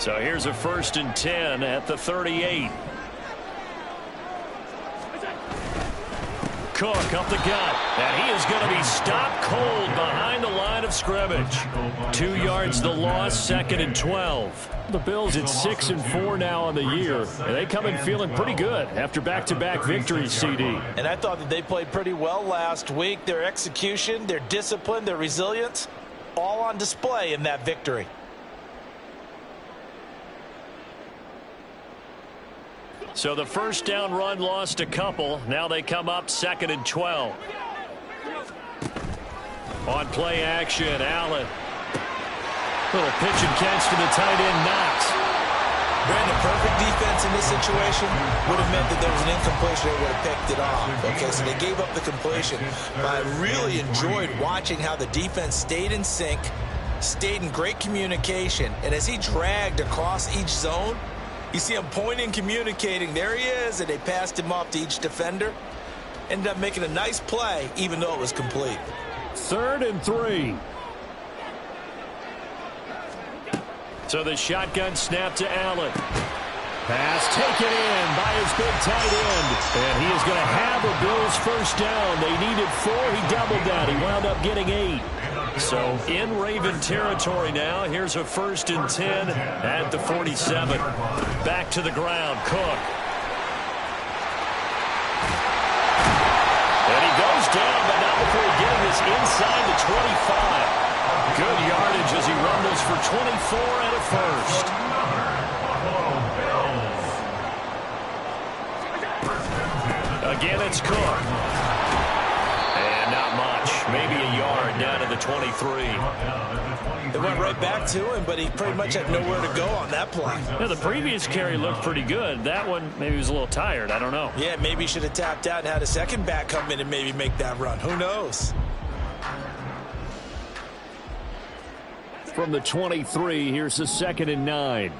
So here's a 1st and 10 at the 38. Cook up the gut, and he is going to be stopped cold behind the line of scrimmage. 2 yards the loss, 2nd and 12. The Bills at 6-4 now on the year, and they come in feeling pretty good after back-to-back victories, CD. And I thought that they played pretty well last week. Their execution, their discipline, their resilience, all on display in that victory. So the first down run lost a couple. Now they come up 2nd and 12. On play action, Allen. Little pitch and catch to the tight end, Knox. Brandon, perfect defense in this situation would have meant that there was an incompletion. They would have picked it off. Okay, so they gave up the completion. But I really enjoyed watching how the defense stayed in sync, stayed in great communication. And as he dragged across each zone, you see him pointing, communicating. There he is, and they passed him off to each defender. Ended up making a nice play, even though it was complete. 3rd and 3. So the shotgun snap to Allen. Pass taken in by his big tight end. And he is going to have a Bills first down. They needed 4. He doubled that. He wound up getting 8. So in Raven territory now. Here's a 1st and 10 at the 47. Back to the ground. Cook. And he goes down, but not before getting this inside the 25. Good yardage as he rumbles for 24 and a first. Again, it's Cook. And not much. Maybe a yard down to the 23. They went right back to him, but he pretty much had nowhere to go on that play. Yeah, the previous carry looked pretty good. That one, maybe he was a little tired. I don't know. Yeah, maybe he should have tapped out and had a second back come in and maybe make that run. Who knows? From the 23, here's the 2nd and 9.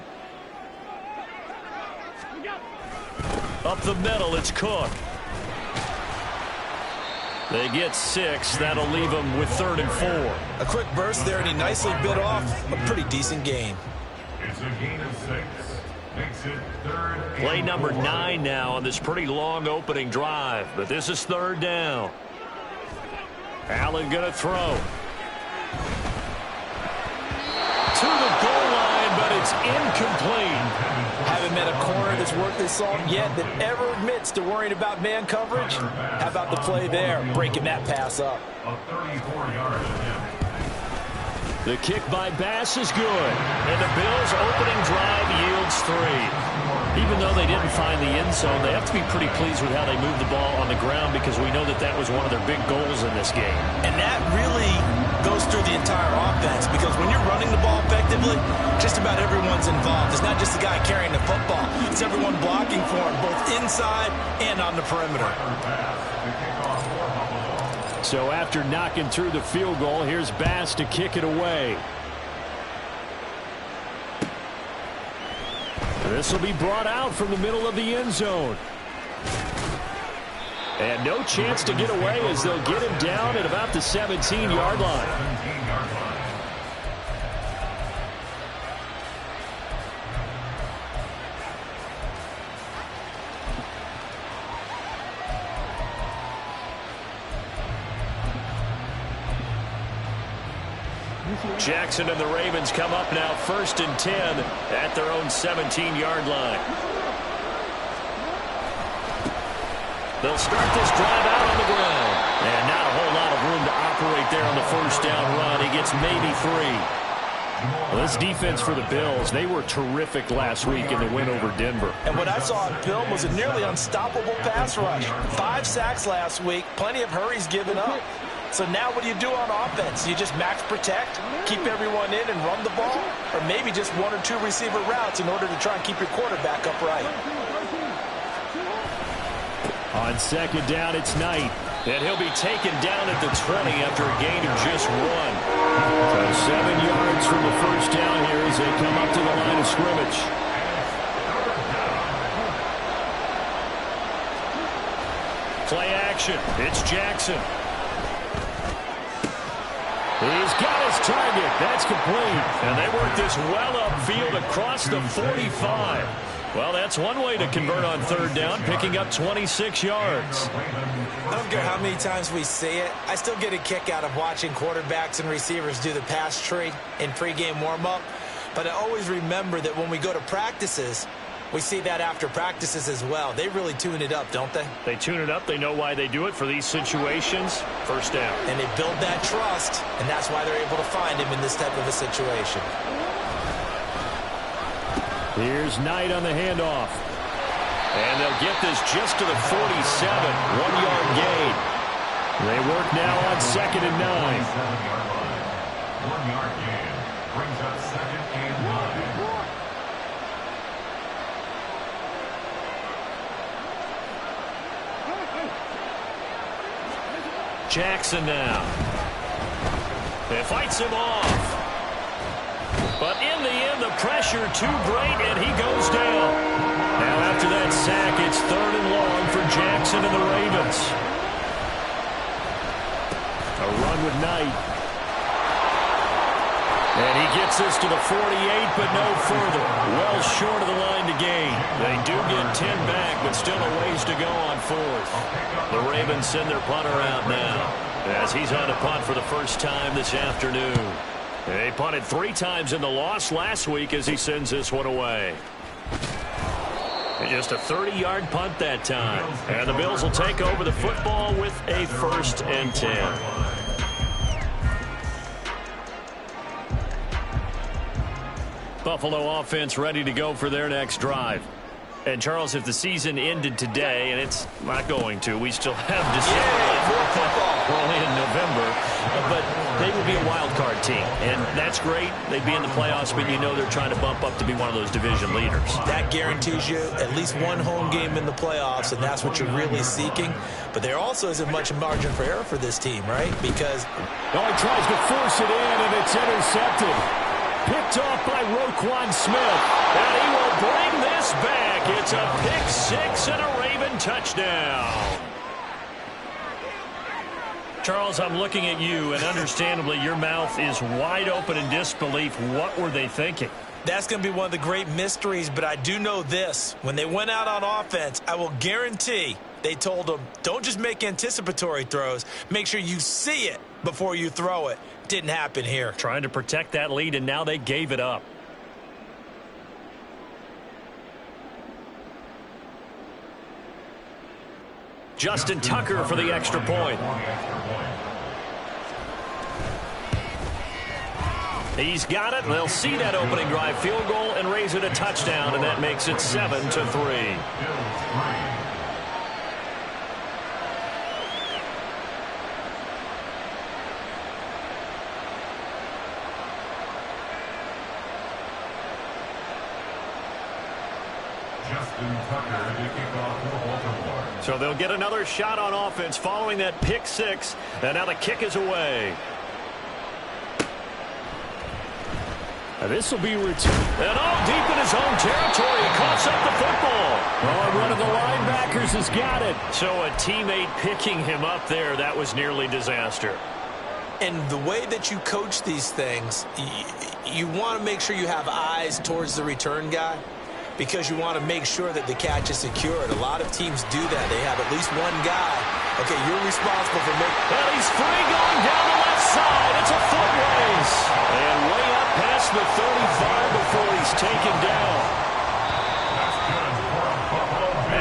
Up the middle, it's Cook. They get 6. That'll leave them with 3rd and 4. A quick burst there, and he nicely bit off a pretty decent gain. It's a gain of 6. Makes it 3rd. Play number 9 now on this pretty long opening drive. But this is 3rd down. Allen going to throw. To the goal line, but it's incomplete. Haven't met a corner that's worth his salt yet that ever admits to worrying about man coverage. How about the play there, breaking that pass up? A 34-yard attempt. The kick by Bass is good, and the Bills' opening drive yields 3. Even though they didn't find the end zone, they have to be pretty pleased with how they moved the ball on the ground because we know that that was one of their big goals in this game. And that really goes through the entire offense because when you're running the ball effectively, just about everyone's involved. It's not just the guy carrying the football. It's everyone blocking for him, both inside and on the perimeter. So after knocking through the field goal, here's Bass to kick it away. This will be brought out from the middle of the end zone. And no chance to get away as they'll get him down at about the 17-yard line. Jackson and the Ravens come up now 1st and 10 at their own 17-yard line. They'll start this drive out on the ground. And not a whole lot of room to operate there on the first down run. He gets maybe 3. Well, this defense for the Bills, they were terrific last week in the win over Denver. And what I saw on film was a nearly unstoppable pass rush. 5 sacks last week, plenty of hurries given up. So now what do you do on offense? You just max protect, keep everyone in and run the ball? Or maybe just 1 or 2 receiver routes in order to try and keep your quarterback upright? On 2nd down, it's Knight. And he'll be taken down at the 20 after a gain of just 1. So 7 yards from the first down here as they come up to the line of scrimmage. Play action. It's Jackson. He's got his target. That's complete. And they work this well upfield across the 45. Well, that's one way to convert on third down, picking up 26 yards. I don't care how many times we see it. I still get a kick out of watching quarterbacks and receivers do the pass tree in pregame warm-up. But I always remember that when we go to practices, we see that after practices as well. They really tune it up, don't they? They tune it up. They know why they do it for these situations. First down. And they build that trust, and that's why they're able to find him in this type of a situation. Here's Knight on the handoff. And they'll get this just to the 47. 1-yard gain. They work now on 2nd and 9. 1-yard gain. Brings up 2nd and 9. Jackson now. It fights him off. But in the end, the pressure too great, and he goes down. Now after that sack, it's 3rd and long for Jackson and the Ravens. A run with Knight. And he gets this to the 48, but no further. Well short of the line to gain. They do get 10 back, but still a ways to go on 4th. The Ravens send their punter out now, as he's on to punt for the first time this afternoon. They punted 3 times in the loss last week as he sends this one away. And just a 30-yard punt that time. And the Bills will take over the football with a 1st and 10. Buffalo offense ready to go for their next drive. And, Charles, if the season ended today, and it's not going to, we still have December left. We're only in November. But they would be a wild card team. And that's great. They'd be in the playoffs, but you know they're trying to bump up to be one of those division leaders. That guarantees you at least one home game in the playoffs, and that's what you're really seeking. But there also isn't much margin for error for this team, right? Because he tries to force it in, and it's intercepted. Picked off by Roquan Smith. And he will bring this back. It's a pick 6 and a Raven touchdown. Charles, I'm looking at you, and understandably your mouth is wide open in disbelief. What were they thinking? That's going to be one of the great mysteries, but I do know this. When they went out on offense, I will guarantee they told them, don't just make anticipatory throws. Make sure you see it before you throw it. Didn't happen here. Trying to protect that lead, and now they gave it up. Justin Tucker for the extra point. He's got it. They'll see that opening drive field goal and raise it a touchdown, and that makes it 7-3. So they'll get another shot on offense following that pick 6. And now the kick is away. And this will be returned. And deep in his own territory. He coughs up the football. And one of the linebackers has got it. So a teammate picking him up there. That was nearly disaster. And the way that you coach these things, you want to make sure you have eyes towards the return guy, because you want to make sure that the catch is secured. A lot of teams do that. They have at least one guy. Okay, you're responsible for making... And he's free going down the left side. It's a foot race. And way up past the 35 before he's taken down.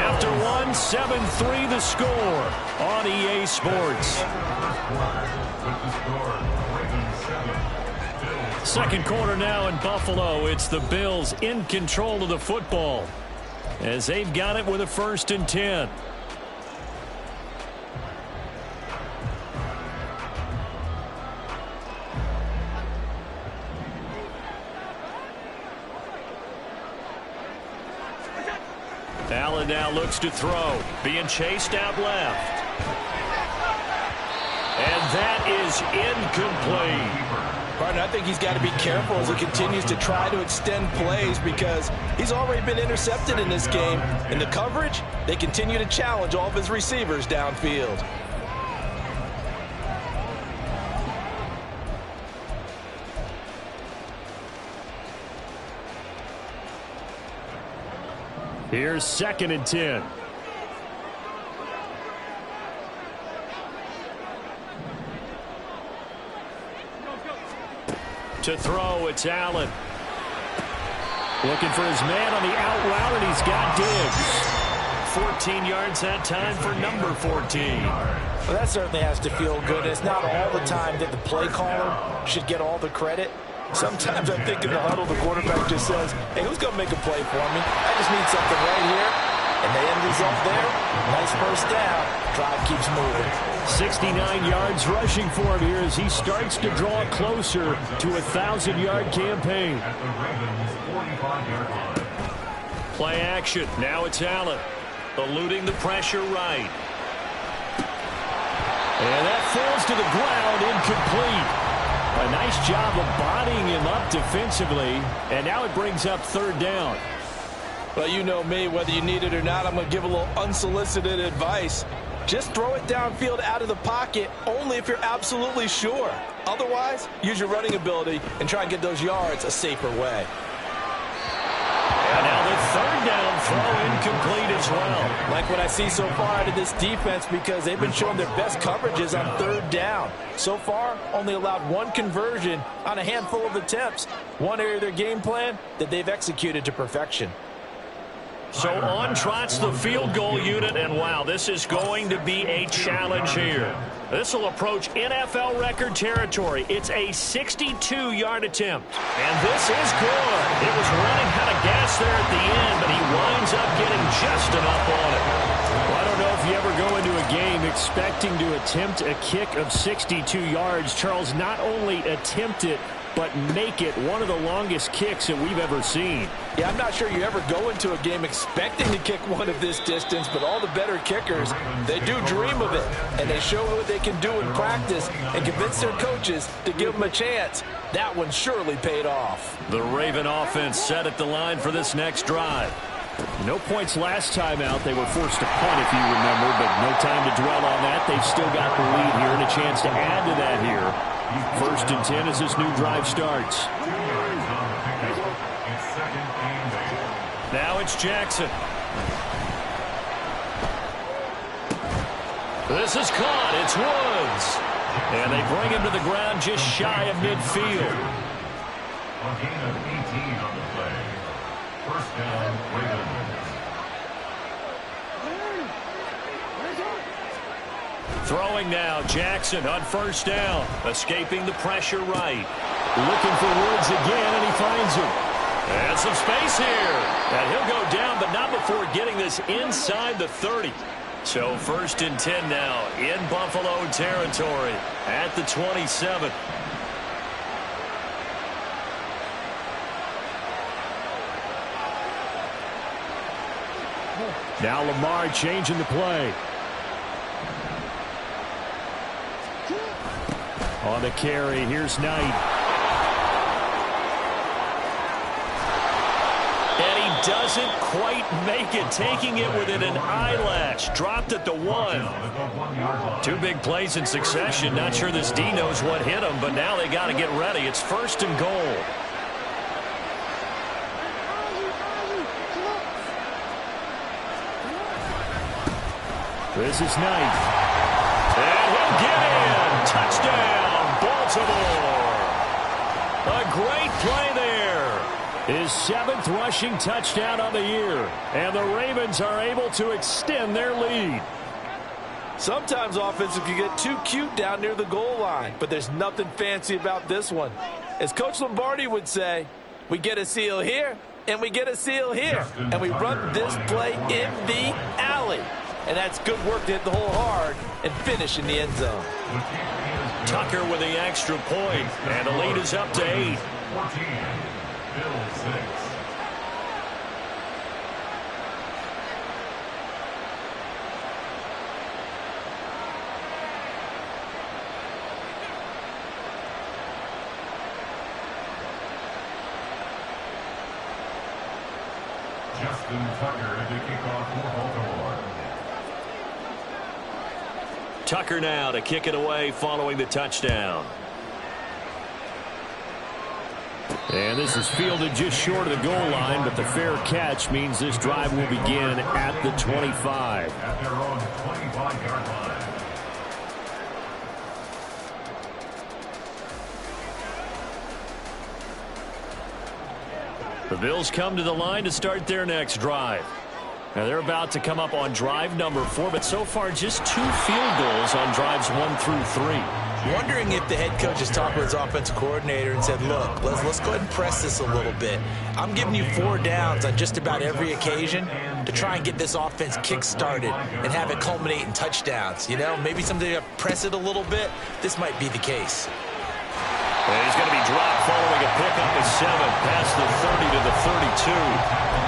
After 7-3 the score on EA Sports. Second quarter now in Buffalo. It's the Bills in control of the football as they've got it with a 1st and 10. Allen now looks to throw. Being chased out left. And that is incomplete. Partner, I think he's got to be careful as he continues to try to extend plays, because he's already been intercepted in this game. In the coverage, they continue to challenge all of his receivers downfield. Here's 2nd and 10. To throw, it's Allen. Looking for his man on the out route, and he's got Diggs. 14 yards that time for number 14. Well, that certainly has to feel good. It's not all the time that the play caller should get all the credit. Sometimes I think in the huddle, the quarterback just says, hey, who's going to make a play for me? I just need something right here. And the end result there, nice first down. Drive keeps moving. 69 yards rushing for him here as he starts to draw closer to a 1,000-yard campaign. Play action. Now it's Allen. Eluding the pressure right. And that falls to the ground, incomplete. A nice job of bodying him up defensively. And now it brings up 3rd down. Well, you know me, whether you need it or not, I'm going to give a little unsolicited advice. Just throw it downfield out of the pocket only if you're absolutely sure. Otherwise, use your running ability and try and get those yards a safer way. And now the 3rd down throw incomplete as well. Like what I see so far out of this defense, because they've been showing their best coverages on 3rd down. So far, only allowed 1 conversion on a handful of attempts. One area of their game plan that they've executed to perfection. So on trots the field goal unit, and wow, this is going to be a challenge here. This will approach NFL record territory. It's a 62-yard attempt, and this is good. It was running out of gas there at the end, but he winds up getting just enough on it. Well, I don't know if you ever go into a game expecting to attempt a kick of 62 yards. Charles, not only attempt it, but make it one of the longest kicks that we've ever seen. Yeah, I'm not sure you ever go into a game expecting to kick one of this distance, but all the better kickers, they do dream of it, and they show what they can do in practice and convince their coaches to give them a chance. That one surely paid off. The Raven offense set at the line for this next drive. No points last time out. They were forced to punt, if you remember, but no time to dwell on that. They've still got the lead here and a chance to add to that here. 1st and 10 as this new drive starts. Now it's Jackson. This is caught. It's Woods. And they bring him to the ground just shy of midfield. A gain of 18 on the play. 1st down, Ravens. Throwing now, Jackson on 1st down. Escaping the pressure right. Looking for Woods again, and he finds him. And some space here. And he'll go down, but not before getting this inside the 30. So 1st and 10 now in Buffalo territory at the 27. Now Lamar changing the play. On the carry, here's Knight. And he doesn't quite make it, taking it within an eyelash. Dropped at the 1. 2 big plays in succession. Not sure this D knows what hit him, but now they got to get ready. It's 1st and goal. This is Knight. And he'll get in. Touchdown. Baltimore. A great play there. His 7th rushing touchdown on the year. And the Ravens are able to extend their lead. Sometimes offensive can get too cute down near the goal line, but there's nothing fancy about this one. As Coach Lombardi would say, we get a seal here, and we get a seal here. And we run this play in the alley. And that's good work to hit the hole hard and finish in the end zone. Tucker with the extra point, and the lead is up to 8. 14, Bill 6. Justin Tucker at the kickoff for Baltimore. Tucker now to kick it away following the touchdown. And this is fielded just short of the goal line, but the fair catch means this drive will begin at the 25. At their own 25-yard line. The Bills come to the line to start their next drive. Now they're about to come up on drive number 4, but so far just 2 field goals on drives 1 through 3. Wondering if the head coach has talked with his offensive coordinator and said, look, let's go ahead and press this a little bit. I'm giving you 4 downs on just about every occasion to try and get this offense kick-started and have it culminate in touchdowns. You know, maybe someday you press it a little bit. This might be the case. And he's going to be dropped following a pickup of 7 past the 30 to the 32.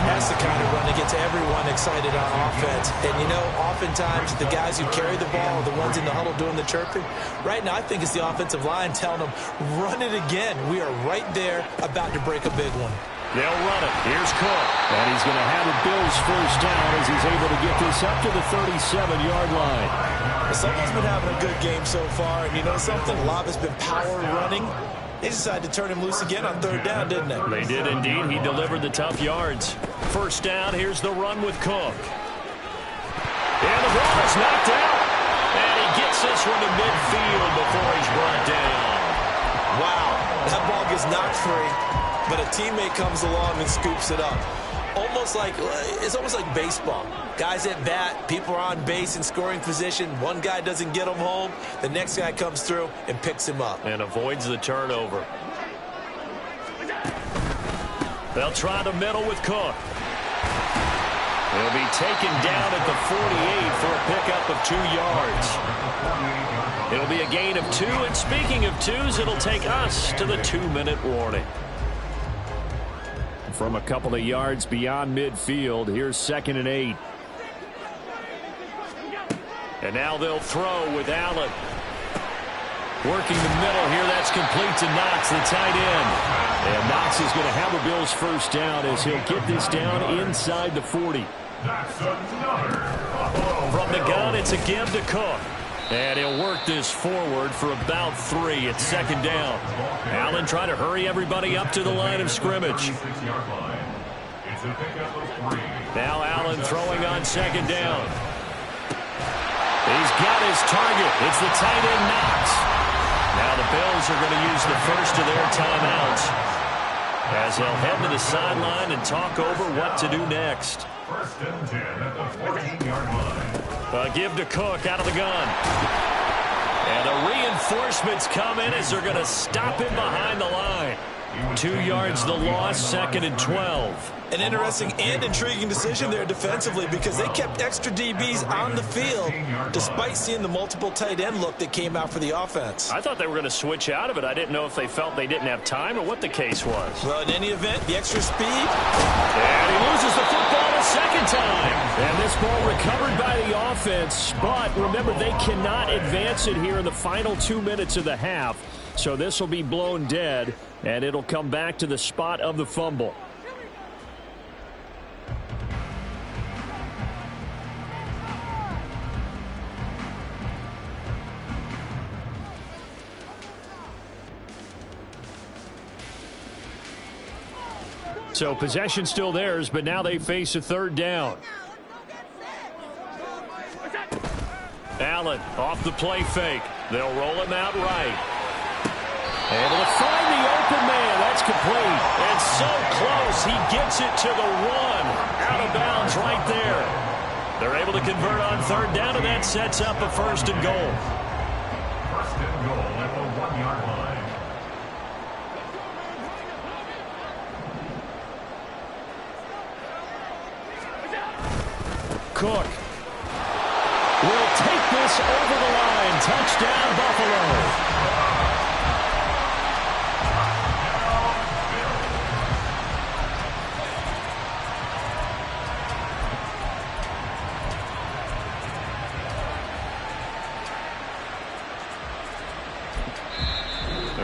That's the kind of run that gets everyone excited on offense. And, you know, oftentimes the guys who carry the ball are the ones in the huddle doing the chirping. Right now, I think it's the offensive line telling them, run it again. We are right there about to break a big one. They'll run it. Here's Cook. And he's going to have a Bills first down as he's able to get this up to the 37-yard line. Someone's been having a good game so far. And you know something? A lot has been power running. They decided to turn him loose again on 3rd down, didn't they? They did indeed. He delivered the tough yards. First down, here's the run with Cook. And the ball is knocked out. And he gets this one to midfield before he's brought down. Wow, that ball gets knocked free, but a teammate comes along and scoops it up. It's almost like baseball. Guys at bat, people are on base in scoring position. One guy doesn't get him home. The next guy comes through and picks him up. And avoids the turnover. They'll try the middle with Cook. He'll be taken down at the 48 for a pickup of 2 yards. It'll be a gain of 2, and speaking of 2s, it'll take us to the 2-minute warning. From a couple of yards beyond midfield, here's 2nd and 8. And now they'll throw with Allen. Working the middle here, that's complete to Knox, the tight end. And Knox is going to have a Bills first down as he'll get this down inside the 40. From the gun, it's a give to Cook. And he'll work this forward for about 3. It's 2nd down. Allen trying to hurry everybody up to the line of scrimmage. Now Allen throwing on 2nd down. He's got his target. It's the tight end Knox. Now the Bills are going to use the first of their timeouts as they'll head to the sideline and talk over what to do next. 1st and 10 at the 14-yard line. A give to Cook out of the gun. And the reinforcements come in as they're going to stop him behind the line. 2 yards the loss, 2nd and 12. An interesting and intriguing decision there defensively because they kept extra DBs on the field despite seeing the multiple tight end look that came out for the offense. I thought they were going to switch out of it. I didn't know if they felt they didn't have time or what the case was. Well, in any event, the extra speed. And he loses the football a second time. And this ball recovered by the offense. But remember, they cannot advance it here in the final 2 minutes of the half. So this will be blown dead, and it'll come back to the spot of the fumble. So possession still theirs, but now they face a 3rd down. Allen off the play fake. They'll roll him out right. Able to find the open man. That's complete. And so close. He gets it to the 1. Out of bounds right there. They're able to convert on 3rd down, and that sets up a 1st and goal. 1st and goal at the 1-yard line. Cook will take this over the line. Touchdown, Buffalo.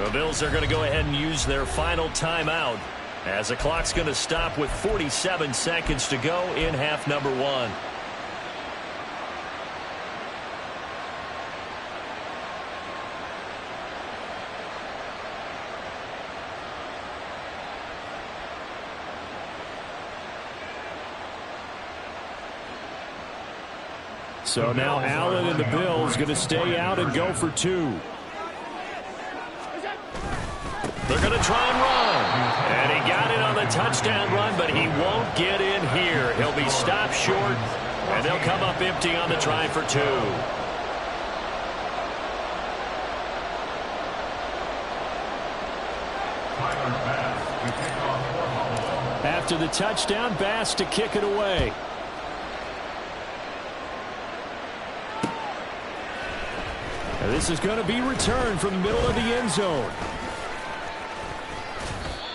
The Bills are going to go ahead and use their final timeout as the clock's going to stop with 47 seconds to go in half number 1. So now Allen and the Bills going to stay out and go for 2. They're going to try and run. And he got it on the touchdown run, but he won't get in here. He'll be stopped short, and they'll come up empty on the try for 2. After the touchdown, Bass to kick it away. And this is going to be returned from the middle of the end zone.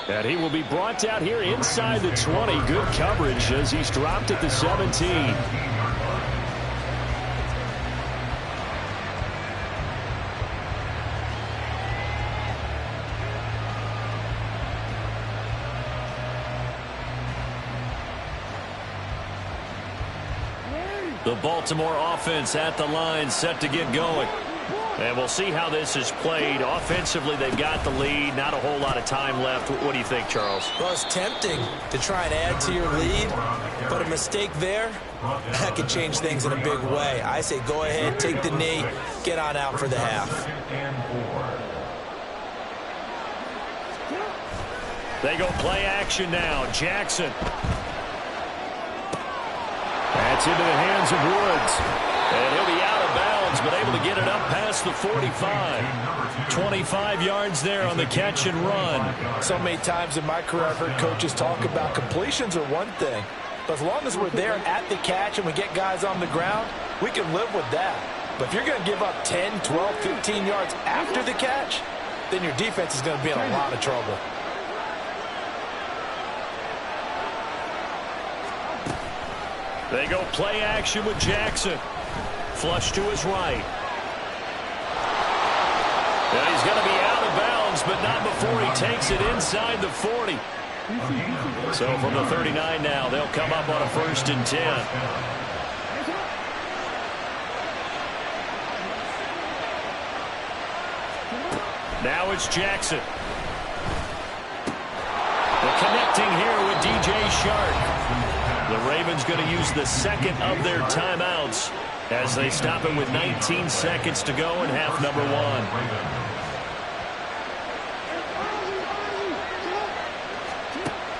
And he will be brought down here inside the 20. Good coverage as he's dropped at the 17. The Baltimore offense at the line, set to get going. And we'll see how this is played. Offensively, they've got the lead. Not a whole lot of time left. What do you think, Charles? Well, it's tempting to try and add to your lead, but a mistake there, that could change things in a big way. I say go ahead, take the knee, get on out for the half. They go play action now. Jackson. That's into the hands of Woods. And he'll be out of bounds, but able to get it up past the 45. 25 yards there on the catch and run. So many times in my career I've heard coaches talk about completions are one thing. But as long as we're there at the catch and we get guys on the ground, we can live with that. But if you're going to give up 10, 12, 15 yards after the catch, then your defense is going to be in a lot of trouble. They go play action with Jackson. Flush to his right. And he's going to be out of bounds, but not before he takes it inside the 40. So from the 39 now, they'll come up on a 1st and 10. Now it's Jackson. They're connecting here with DJ Shark. The Ravens going to use the second of their timeouts as they stop it with 19 seconds to go in half number 1.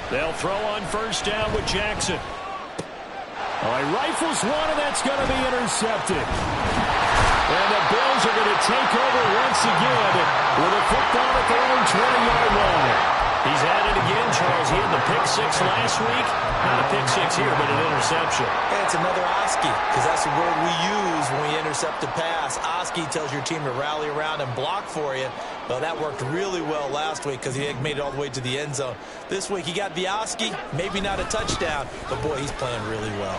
They'll throw on 1st down with Jackson. Oh, he rifles one, and that's going to be intercepted. And the Bills are going to take over once again with a football at their own 20-yard line. He's at it again, Charles. He had the pick 6 last week. Not a pick 6 here, but an interception. And it's another Oski, because that's the word we use when we intercept a pass. Oski tells your team to rally around and block for you. Well, that worked really well last week because he made it all the way to the end zone. This week he got the Oski, maybe not a touchdown, but boy, he's playing really well.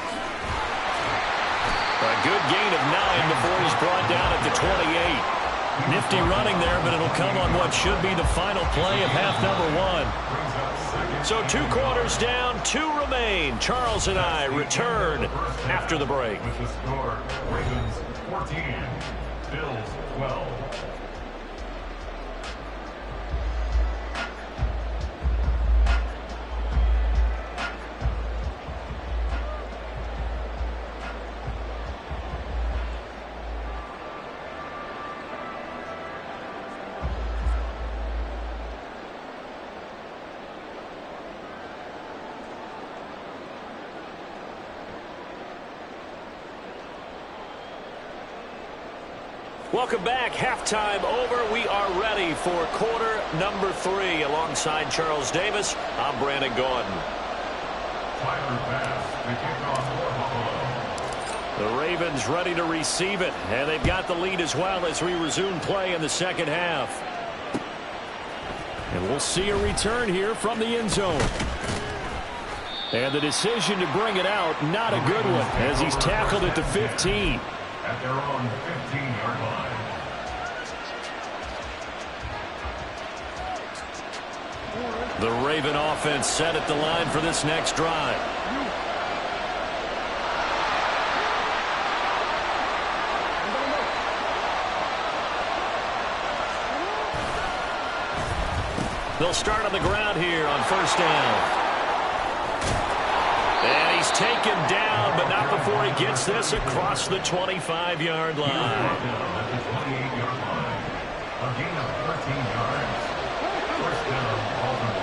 A good gain of 9 before he's brought down at the 28. Nifty running there, but it'll come on what should be the final play of half number 1. So 2 quarters down, 2 remain. Charles and I return after the break. With the score, Ravens 14, Bills 12. Welcome back. Halftime over. We are ready for quarter number 3. Alongside Charles Davis, I'm Brandon Gordon. Tyler Bass, the kickoff for Buffalo. The Ravens ready to receive it, and they've got the lead as well as we resume play in the second half. And we'll see a return here from the end zone. And the decision to bring it out, not a good one, as he's tackled at the 15. At their own 15-yard line. The Raven offense set at the line for this next drive. They'll start on the ground here on 1st down. And he he's taken down, but not before he gets this across the 25-yard line. At the 28-yard line. A gain of 13 yards. First down, Baltimore.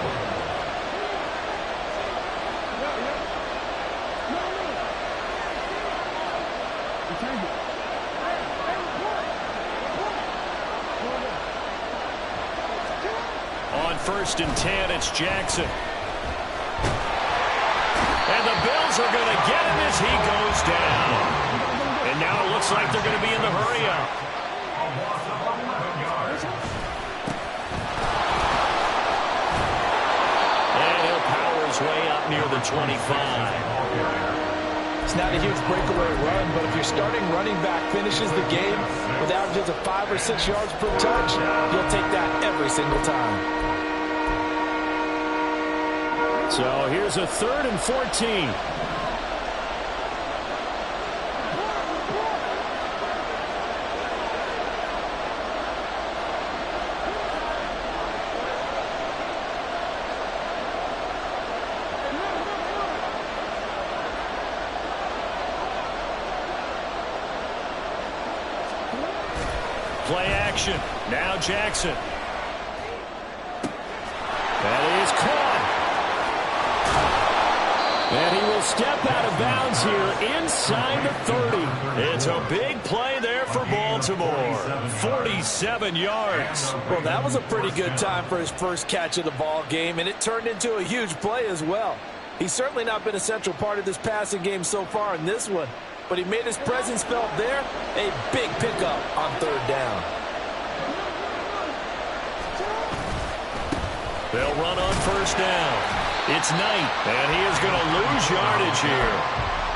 On 1st and 10, it's Jackson. And the Bills are going to get him as he goes down. And now it looks like they're going to be in the hurry-up. A loss of 11 yards. And he'll power his way up near the 25. It's not a huge breakaway run, but if your starting running back finishes the game with averages of 5 or 6 yards per touch, you'll take that every single time. So here's a 3rd and 14. Play action. Now Jackson. That is caught. And he will step out of bounds here inside the 30. It's a big play there for Baltimore. 47 yards. Well, that was a pretty good time for his first catch of the ball game, and it turned into a huge play as well. He's certainly not been a central part of this passing game so far in this one, but he made his presence felt there. A big pickup on 3rd down. They'll run on 1st down. It's Knight, and he is going to lose yardage here.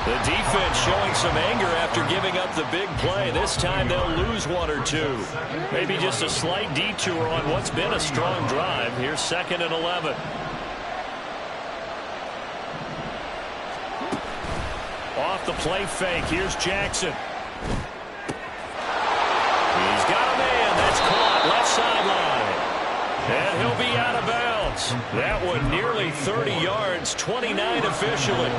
The defense showing some anger after giving up the big play. This time they'll lose 1 or 2. Maybe just a slight detour on what's been a strong drive. Here's 2nd and 11. Off the play fake. Here's Jackson. He's got a man. That's caught left sideline. And he'll be out of bounds. That one nearly 30 yards, 29 officially.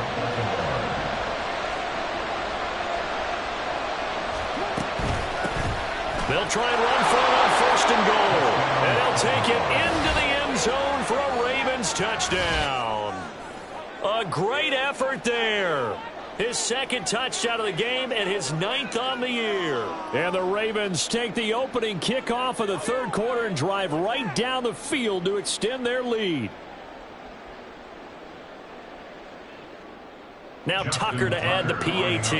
They'll try and run for it on 1st and goal. And he'll take it into the end zone for a Ravens touchdown. A great effort there. His 2nd touchdown of the game and his 9th on the year. And the Ravens take the opening kickoff of the 3rd quarter and drive right down the field to extend their lead. Now Tucker to add the PAT.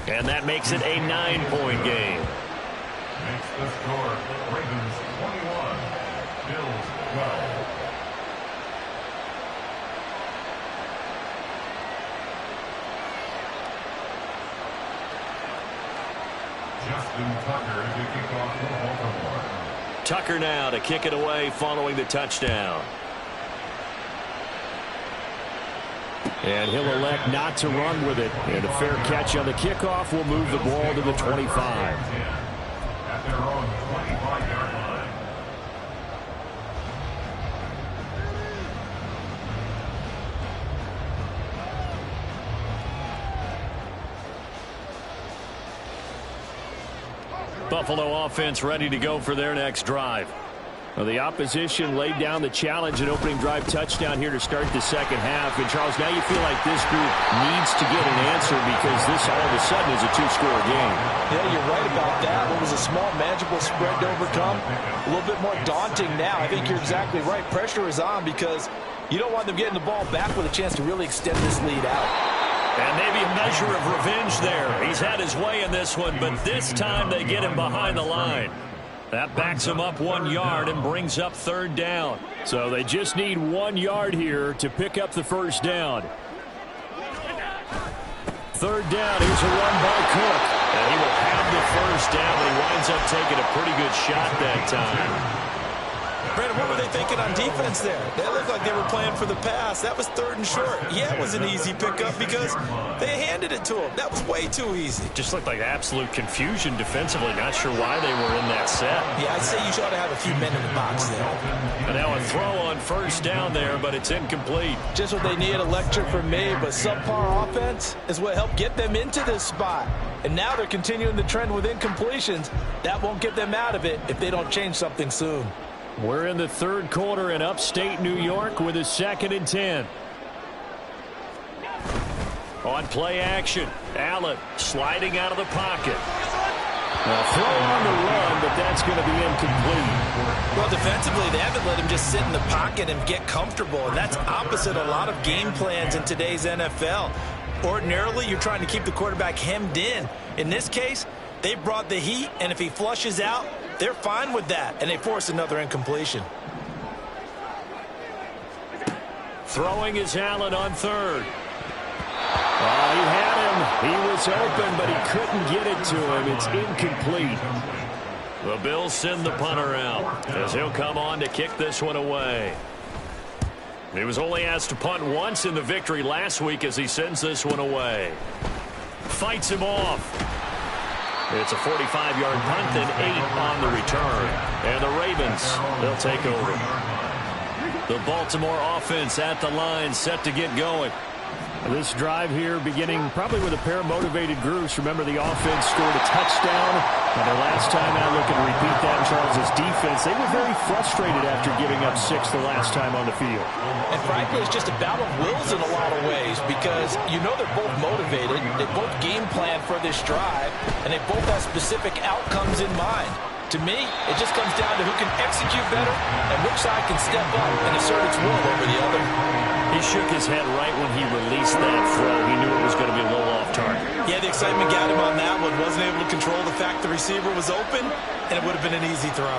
And that makes it a 9-point game. Makes the score Ravens 21, Bills 12. Justin Tucker to kick off for Baltimore. Tucker now to kick it away following the touchdown. And he'll elect not to run with it. And a fair catch on the kickoff will move the ball to the 25. At their own 25-yard line. Buffalo offense ready to go for their next drive. Well, the opposition laid down the challenge and opening drive touchdown here to start the 2nd half. And, Charles, now you feel like this group needs to get an answer because this all of a sudden is a 2-score game. Yeah, you're right about that. It was a small, manageable spread to overcome. A little bit more daunting now. I think you're exactly right. Pressure is on because you don't want them getting the ball back with a chance to really extend this lead out. And maybe a measure of revenge there. He's had his way in this one, but this time they get him behind the line. That backs him up 1 yard and brings up 3rd down. So they just need 1 yard here to pick up the 1st down. 3rd down, here's a run by Cook. And he will have the 1st down, but he winds up taking a pretty good shot that time. Brandon, what were they thinking on defense there? They looked like they were playing for the pass. That was 3rd and short. Yeah, it was an easy pickup because they handed it to them. That was way too easy. Just looked like absolute confusion defensively. Not sure why they were in that set. Yeah, I'd say you ought to have a few men in the box there. And now a throw on 1st down there, but it's incomplete. Just what they need, a lecture from me, but subpar offense is what helped get them into this spot. And now they're continuing the trend with incompletions. That won't get them out of it if they don't change something soon. We're in the 3rd quarter in upstate New York with a 2nd and 10. On play action, Allen sliding out of the pocket. A throw on the run, but that's going to be incomplete. Well, defensively, they haven't let him just sit in the pocket and get comfortable, and that's opposite a lot of game plans in today's NFL. Ordinarily, you're trying to keep the quarterback hemmed in. In this case, they brought the heat, and if he flushes out, they're fine with that, and they force another incompletion. Throwing is Allen on 3rd. He had him. He was open, but he couldn't get it to him. It's incomplete. The Bills send the punter out as he'll come on to kick this one away. He was only asked to punt once in the victory last week as he sends this one away. Fights him off. It's a 45-yard punt and 8 on the return. And the Ravens, they'll take over. The Baltimore offense at the line, set to get going. This drive here beginning probably with a pair of motivated groups. Remember, the offense scored a touchdown. And their last time out, looking to repeat that in Charles' defense. They were very frustrated after giving up 6 the last time on the field. And frankly, it's just a battle of wills in a lot of ways because you know they're both motivated. They both game plan for this drive, and they both have specific outcomes in mind. To me, it just comes down to who can execute better and which side can step up and assert its will over the other. He shook his head right when he released that throw. He knew it was going to be a little off target. Yeah, the excitement got him on that one. Wasn't able to control the fact the receiver was open, and it would have been an easy throw.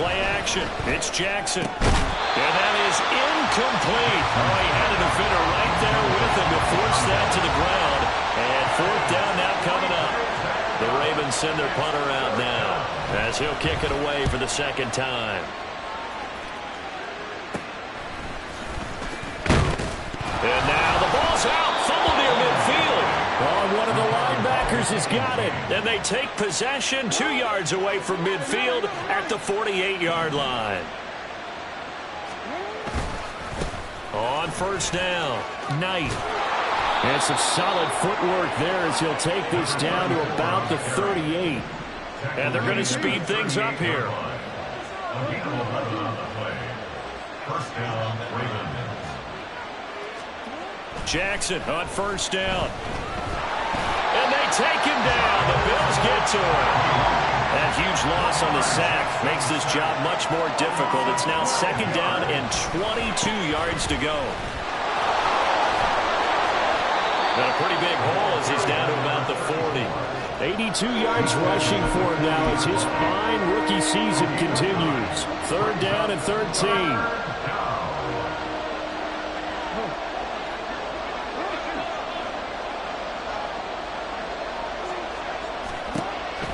Play action. It's Jackson. And that is incomplete. Oh, he had a defender right there with him to force that to the ground. And 4th down now coming up. The Ravens send their punter out now as he'll kick it away for the 2nd time. And now the ball's out. Fumble near midfield. Oh, one of the linebackers has got it. And they take possession 2 yards away from midfield at the 48-yard line. On 1st down, Knight. And some solid footwork there as he'll take this down to about the 38. And they're going to speed things up here. First down, Ravens. Jackson on 1st down. And they take him down. The Bills get to him. That huge loss on the sack makes this job much more difficult. It's now 2nd down and 22 yards to go. And a pretty big hole as he's down to about the 40. 82 yards rushing for him now as his fine rookie season continues. 3rd down and 13.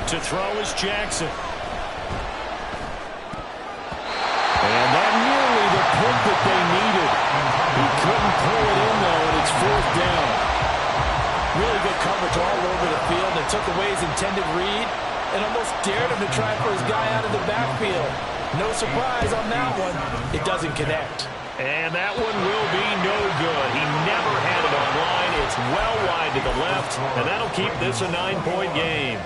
To throw is Jackson. And that nearly the pick that they needed. He couldn't pull it in, though, and it's 4th down. Really good coverage all over the field. It took away his intended read and almost dared him to try for his guy out of the backfield. No surprise on that one. It doesn't connect. And that one will be no good. He never had it on line. It's well wide to the left, and that'll keep this a 9-point game.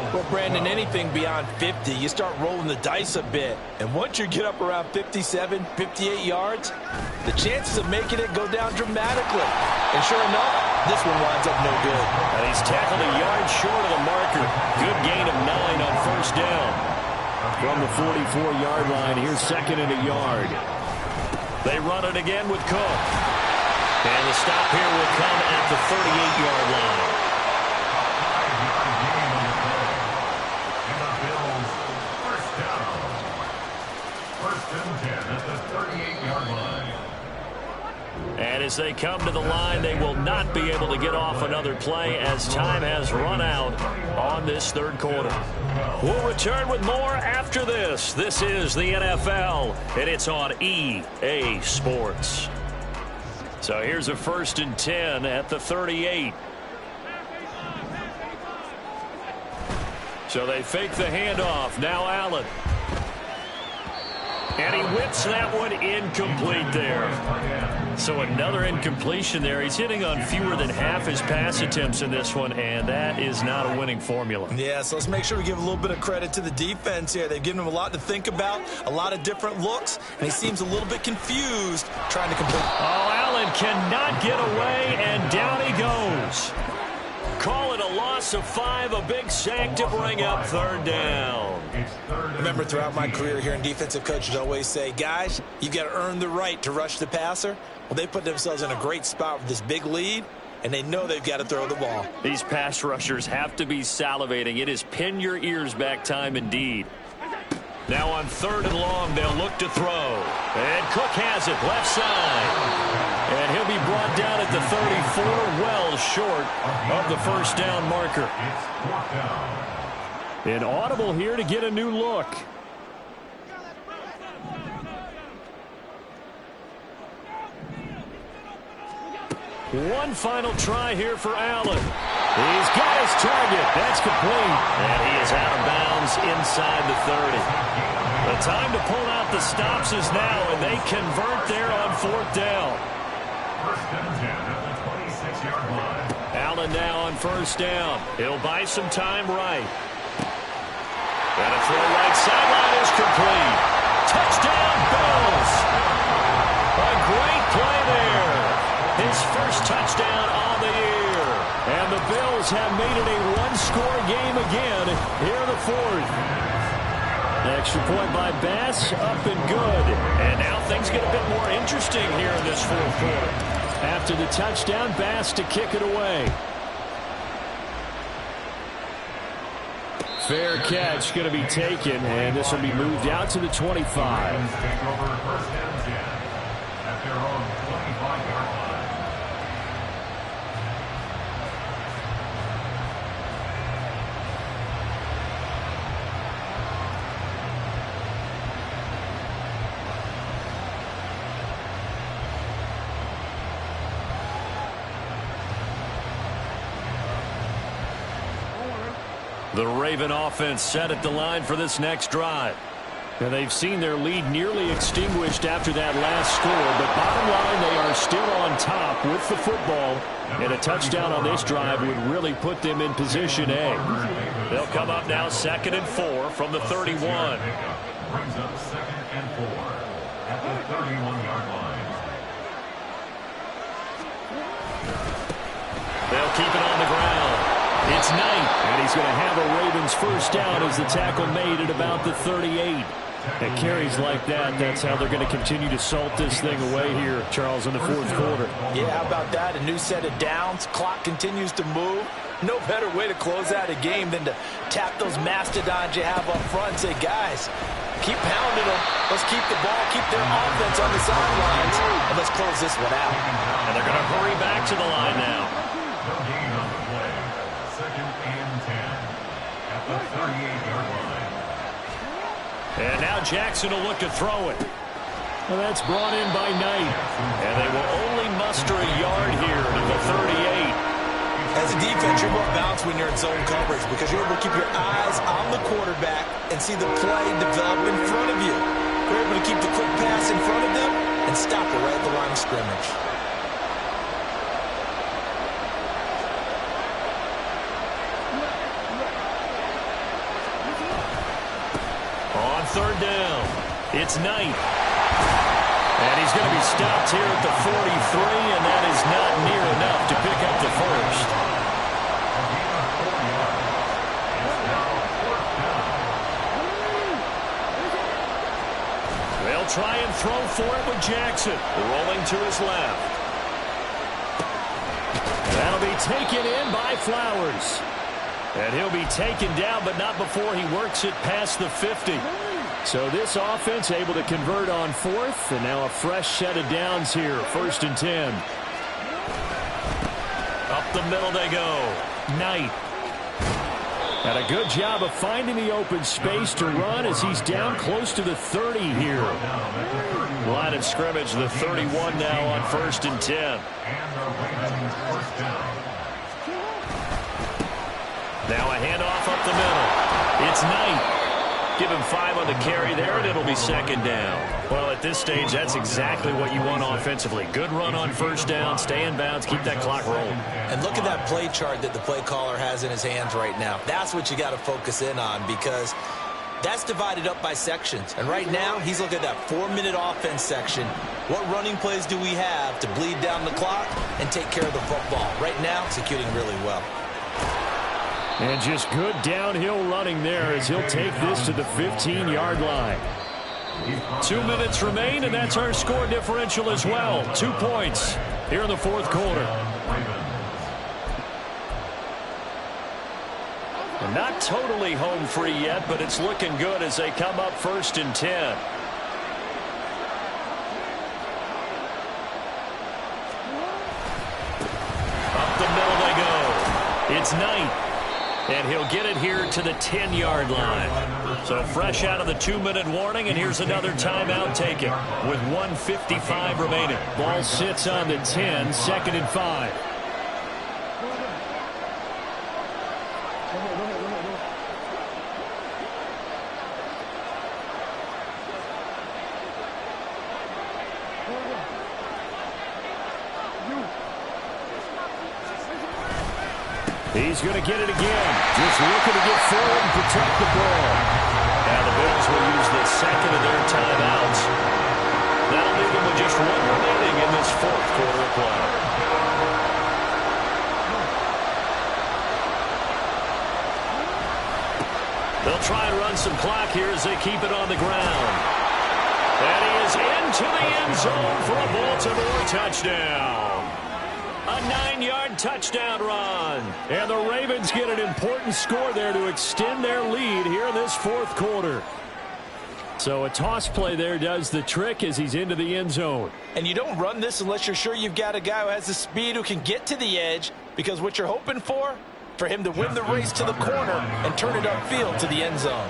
Well, Brandon, anything beyond 50, you start rolling the dice a bit. And once you get up around 57, 58 yards, the chances of making it go down dramatically. And sure enough, this one winds up no good. And he's tackled a yard short of the marker. Good gain of 9 on 1st down. From the 44-yard line, here's 2nd and a yard. They run it again with Cook. And the stop here will come at the 38-yard line. they come to the line, they will not be able to get off another play as time has run out on this third quarter. We'll return with more after this. This is the NFL, and it's on EA Sports. So here's a 1st and 10 at the 38. So they fake the handoff. Now Allen. And he whips that one incomplete there. So another incompletion there. He's hitting on fewer than half his pass attempts in this one, and that is not a winning formula. Yeah, so let's make sure we give a little bit of credit to the defense here. They've given him a lot to think about, a lot of different looks, and he seems a little bit confused trying to complete. Oh, Allen cannot get away, and down he goes. Call it a loss of 5, a big sack to bring up 3rd down. Remember, throughout my career here in defensive coaches always say, guys, you got to earn the right to rush the passer. Well, they put themselves in a great spot with this big lead, and they know they've got to throw the ball. These pass rushers have to be salivating. It is pin your ears back time indeed. Now on 3rd and long, they'll look to throw. And Cook has it, left side. And he'll be brought down at the 34, well short of the 1st down marker. An audible here to get a new look. One final try here for Allen. He's got his target. That's complete. And he is out of bounds inside the 30. The time to pull out the stops is now, and they convert there on 4th down. 1st and 10 at the 26-yard line. Allen now on 1st down. He'll buy some time right. And a throw right sideline is complete. Touchdown, Bills. A great play there. His first touchdown on the year. And the Bills have made it a one-score game again here in the 4th. Extra point by Bass, up and good. And now things get a bit more interesting here in this 4th quarter. After the touchdown, Bass to kick it away. Fair catch going to be taken, and this will be moved out to the 25. Take over 1st and 10 at their own 25-yard line. The Raven offense set at the line for this next drive. And they've seen their lead nearly extinguished after that last score, but bottom line, they are still on top with the football, and a touchdown on this drive would really put them in position A. They'll come up now 2nd and 4 from the 31. Brings up 2nd and 4 at the 31-yard line. They'll keep it on the ground. It's Knight, and he's going to have a Ravens 1st down as the tackle made at about the 38. And carries like that, that's how they're going to continue to salt this thing away here, Charles, in the 4th quarter. Yeah, how about that? A new set of downs. Clock continues to move. No better way to close out a game than to tap those mastodons you have up front and say, guys, keep pounding them. Let's keep the ball, keep their offense on the sidelines, and let's close this one out. And they're going to hurry back to the line now. No gain on the play. 2nd and 10 at the 38-yard line. And now Jackson will look to throw it. Well, that's brought in by Knight. And they will only muster a yard here to the 38. As a defense, you're more balanced when you're in zone coverage because you're able to keep your eyes on the quarterback and see the play develop in front of you. You're able to keep the quick pass in front of them and stop it right at the line of scrimmage. On 3rd down, it's Knight. And he's going to be stopped here at the 43, and that is not near enough to pick up the 1st. They'll try and throw for it with Jackson, rolling to his left. That'll be taken in by Flowers. And he'll be taken down, but not before he works it past the 50. So this offense able to convert on 4th, and now a fresh set of downs here, 1st and 10. Up the middle they go. Knight. And a good job of finding the open space to run as he's down close to the 30 here. Line of scrimmage, the 31 now on 1st and 10. Now a handoff up the middle. It's Knight. Give him 5 on the carry there, and it'll be 2nd down. Well, at this stage, that's exactly what you want offensively. Good run on 1st down, stay in bounds, keep that clock rolling. And look at that play chart that the play caller has in his hands right now. That's what you got to focus in on, because that's divided up by sections. And right now, he's looking at that 4-minute offense section. What running plays do we have to bleed down the clock and take care of the football? Right now, executing really well. And just good downhill running there as he'll take this to the 15-yard line. 2 minutes remain, and that's our score differential as well. 2 points here in the 4th quarter. And not totally home free yet, but it's looking good as they come up 1st and 10. Up the middle they go. It's Knight. And he'll get it here to the 10-yard line. So fresh out of the 2-minute warning, and here's another timeout taken with 1:55 remaining. Ball sits on the 10, 2nd and 5. He's going to get it again. Just looking to get forward and protect the ball. Now the Bills will use the 2nd of their timeouts. That'll leave them with just 1 remaining in this 4th quarter of play. They'll try and run some clock here as they keep it on the ground. And he is into the end zone for a Baltimore touchdown. A 9-yard touchdown run. And the Ravens get an important score there to extend their lead here in this 4th quarter. So a toss play there does the trick as he's into the end zone. And you don't run this unless you're sure you've got a guy who has the speed who can get to the edge, because what you're hoping for him to win the race to the corner and turn it upfield to the end zone.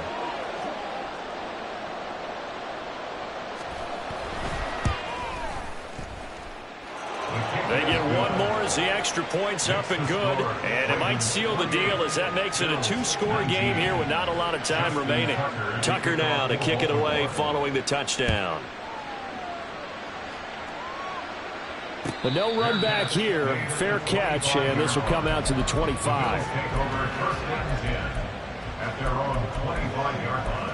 They get 1 more as the extra point's up and good. And it might seal the deal as that makes it a 2-score game here with not a lot of time remaining. Tucker now to kick it away following the touchdown. But no run back here. Fair catch, and this will come out to the 25. Take over 1st and 10 at their own 25-yard line.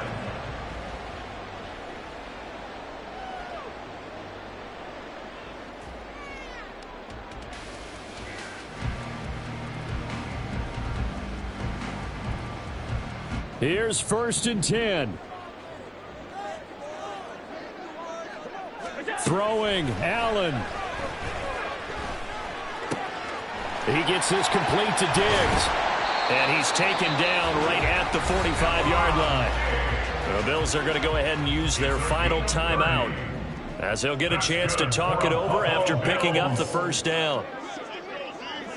Here's 1st and 10. Throwing, Allen. He gets this complete to Diggs. And he's taken down right at the 45-yard line. The Bills are going to go ahead and use their final timeout as they'll get a chance to talk it over after picking up the 1st down.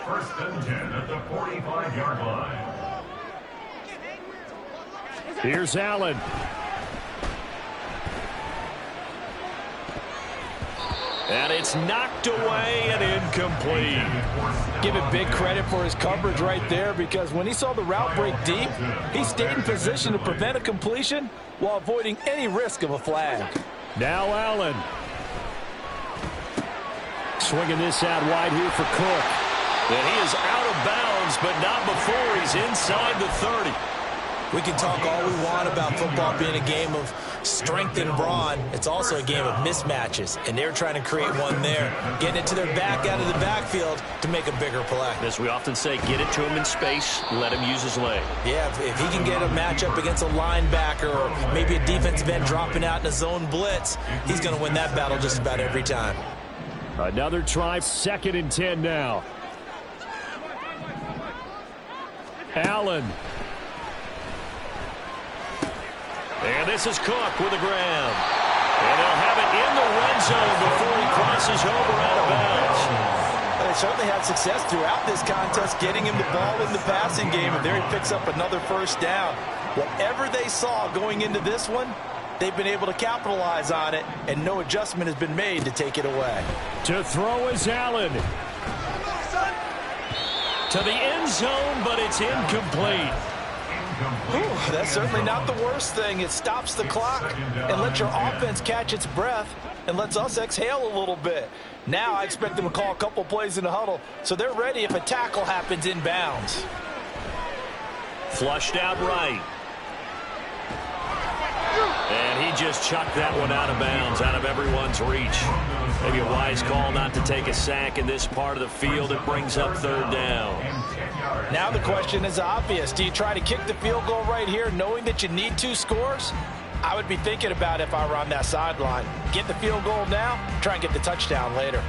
1st and 10 at the 45-yard line. Here's Allen. And it's knocked away and incomplete. Give it big credit for his coverage right there, because when he saw the route break deep, he stayed in position to prevent a completion while avoiding any risk of a flag. Now Allen. Swinging this out wide here for Cook. And he is out of bounds, but not before he's inside the 30. We can talk all we want about football being a game of strength and brawn. It's also a game of mismatches, and they're trying to create one there, getting it to their back out of the backfield to make a bigger play. As we often say, get it to him in space, let him use his leg. Yeah, if he can get a matchup against a linebacker or maybe a defensive end dropping out in a zone blitz, he's going to win that battle just about every time. Another try, 2nd and 10 now. Allen. And this is Cook with the ground. And they'll have it in the red zone before he crosses over out of bounds. certainly had success throughout this contest, getting him the ball in the passing game, and there he picks up another first down. Whatever they saw going into this one, they've been able to capitalize on it, and no adjustment has been made to take it away. To throw is Allen. To the end zone, but it's incomplete. Whew, that's certainly not the worst thing. It stops the clock and lets your offense catch its breath and lets us exhale a little bit. Now I expect them to call a couple plays in the huddle so they're ready if a tackle happens inbounds. Flushed out right. And he just chucked that one out of bounds, out of everyone's reach. Maybe a wise call not to take a sack in this part of the field. It brings up third down. Now the question is obvious. Do you try to kick the field goal right here knowing that you need 2 scores? I would be thinking about it if I were on that sideline. Get the field goal now, try and get the touchdown later.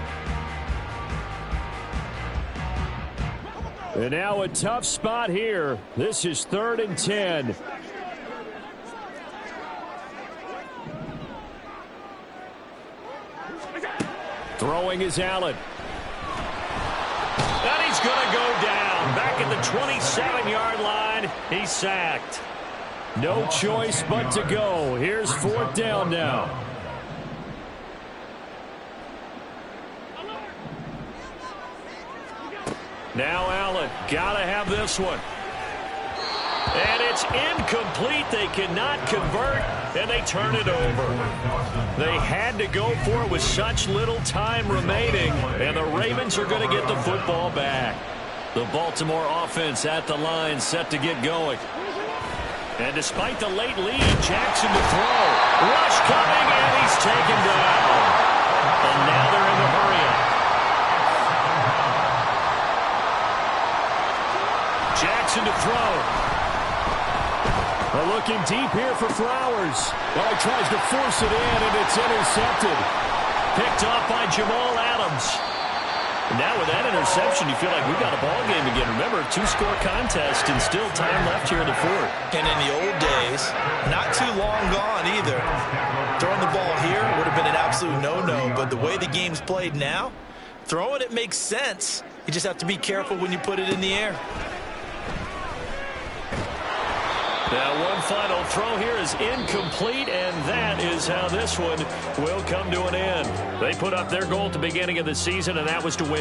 And now a tough spot here. This is 3rd and 10. Throwing is Allen. And he's going to go down. Back at the 27-yard line. He's sacked. No choice but to go. Here's 4th down now. Now Allen. Got to have this one. And it's incomplete. They cannot convert, and they turn it over. They had to go for it with such little time remaining, and the Ravens are going to get the football back. The Baltimore offense at the line, set to get going. And despite the late lead, Jackson to throw. Rush coming, and he's taken down. And now they're in the hurry-up. Jackson to throw. They're looking deep here for Flowers. Well, he tries to force it in, and it's intercepted. Picked off by Jamal Adams. And now with that interception, you feel like we've got a ball game again. Remember, 2-score contest and still time left here in the 4th. And in the old days, not too long gone either. Throwing the ball here would have been an absolute no-no, but the way the game's played now, throwing it makes sense. You just have to be careful when you put it in the air. Now one final throw here is incomplete, and that is how this one will come to an end. They put up their goal at the beginning of the season, and that was to win.